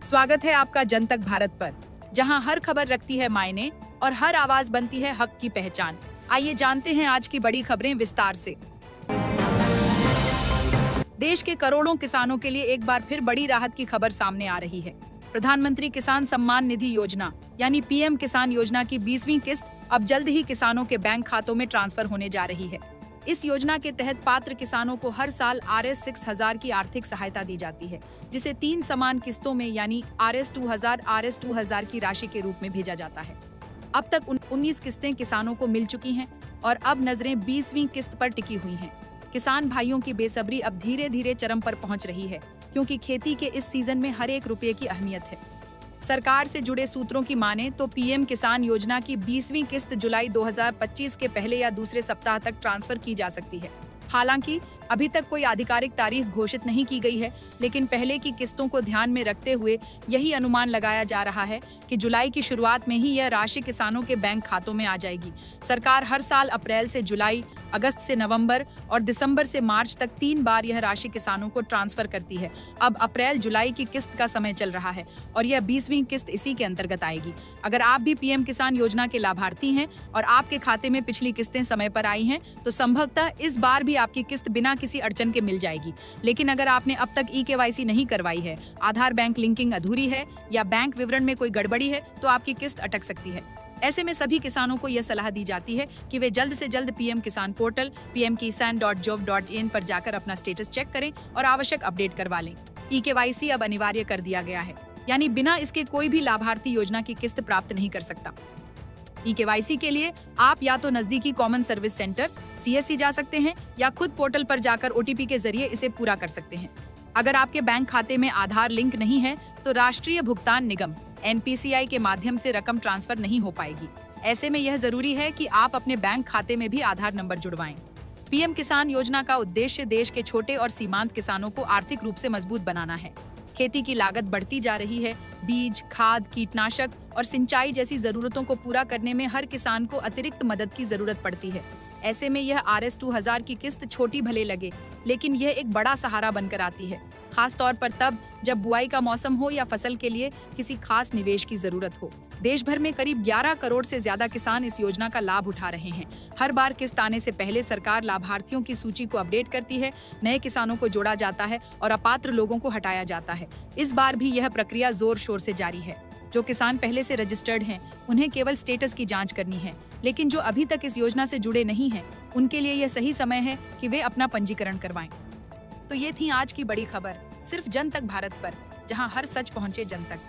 स्वागत है आपका जन तक भारत पर, जहां हर खबर रखती है मायने और हर आवाज बनती है हक की पहचान। आइए जानते हैं आज की बड़ी खबरें विस्तार से। देश के करोड़ों किसानों के लिए एक बार फिर बड़ी राहत की खबर सामने आ रही है। प्रधानमंत्री किसान सम्मान निधि योजना यानी पीएम किसान योजना की 20वीं किस्त अब जल्द ही किसानों के बैंक खातों में ट्रांसफर होने जा रही है। इस योजना के तहत पात्र किसानों को हर साल Rs 6000 की आर्थिक सहायता दी जाती है, जिसे 3 समान किस्तों में यानी Rs 2000, Rs 2000 की राशि के रूप में भेजा जाता है। अब तक 19 किस्तें किसानों को मिल चुकी हैं और अब नजरें 20वीं किस्त पर टिकी हुई हैं। किसान भाइयों की बेसब्री अब धीरे धीरे चरम पर पहुंच रही है, क्योंकि खेती के इस सीजन में हर एक रुपये की अहमियत है। सरकार से जुड़े सूत्रों की माने तो पीएम किसान योजना की 20वीं किस्त जुलाई 2025 के पहले या दूसरे सप्ताह तक ट्रांसफर की जा सकती है। हालांकि अभी तक कोई आधिकारिक तारीख घोषित नहीं की गई है, लेकिन पहले की किस्तों को ध्यान में रखते हुए यही अनुमान लगाया जा रहा है कि जुलाई की शुरुआत में ही यह राशि किसानों के बैंक खातों में आ जाएगी। सरकार हर साल अप्रैल से जुलाई, अगस्त से नवंबर और दिसंबर से मार्च तक 3 बार यह राशि किसानों को ट्रांसफर करती है। अब अप्रैल जुलाई की किस्त का समय चल रहा है और यह 20वीं किस्त इसी के अंतर्गत आएगी। अगर आप भी पीएम किसान योजना के लाभार्थी हैं और आपके खाते में पिछली किस्तें समय पर आई हैं, तो संभवतः इस बार भी आपकी किस्त बिना किसी अड़चन के मिल जाएगी। लेकिन अगर आपने अब तक ई-केवाईसी नहीं करवाई है, आधार बैंक लिंकिंग अधूरी है या बैंक विवरण में कोई गड़बड़ी है, तो आपकी किस्त अटक सकती है। ऐसे में सभी किसानों को यह सलाह दी जाती है कि वे जल्द से जल्द पीएम किसान पोर्टल pmkisan.gov.in पर जाकर अपना स्टेटस चेक करें और आवश्यक अपडेट करवा लें। ई-केवाईसी अब अनिवार्य कर दिया गया है, यानी बिना इसके कोई भी लाभार्थी योजना की किस्त प्राप्त नहीं कर सकता। ई-केवाईसी के लिए आप या तो नजदीकी कॉमन सर्विस सेंटर CSC जा सकते हैं या खुद पोर्टल पर जाकर OTP के जरिए इसे पूरा कर सकते हैं। अगर आपके बैंक खाते में आधार लिंक नहीं है, तो राष्ट्रीय भुगतान निगम NPCI के माध्यम से रकम ट्रांसफर नहीं हो पाएगी। ऐसे में यह जरूरी है कि आप अपने बैंक खाते में भी आधार नंबर जुड़वाएं। पीएम किसान योजना का उद्देश्य देश के छोटे और सीमांत किसानों को आर्थिक रूप से मजबूत बनाना है। खेती की लागत बढ़ती जा रही है। बीज, खाद, कीटनाशक और सिंचाई जैसी जरूरतों को पूरा करने में हर किसान को अतिरिक्त मदद की जरूरत पड़ती है। ऐसे में यह Rs 2000 की किस्त छोटी भले लगे, लेकिन यह एक बड़ा सहारा बनकर आती है, खास तौर पर तब जब बुआई का मौसम हो या फसल के लिए किसी खास निवेश की जरूरत हो। देश भर में करीब 11 करोड़ से ज्यादा किसान इस योजना का लाभ उठा रहे हैं। हर बार किस्त आने से पहले सरकार लाभार्थियों की सूची को अपडेट करती है, नए किसानों को जोड़ा जाता है और अपात्र लोगों को हटाया जाता है। इस बार भी यह प्रक्रिया जोर शोर से जारी है। जो किसान पहले से रजिस्टर्ड हैं, उन्हें केवल स्टेटस की जांच करनी है, लेकिन जो अभी तक इस योजना से जुड़े नहीं हैं, उनके लिए यह सही समय है कि वे अपना पंजीकरण करवाएं। तो ये थी आज की बड़ी खबर, सिर्फ जन तक भारत पर, जहां हर सच पहुंचे जन तक।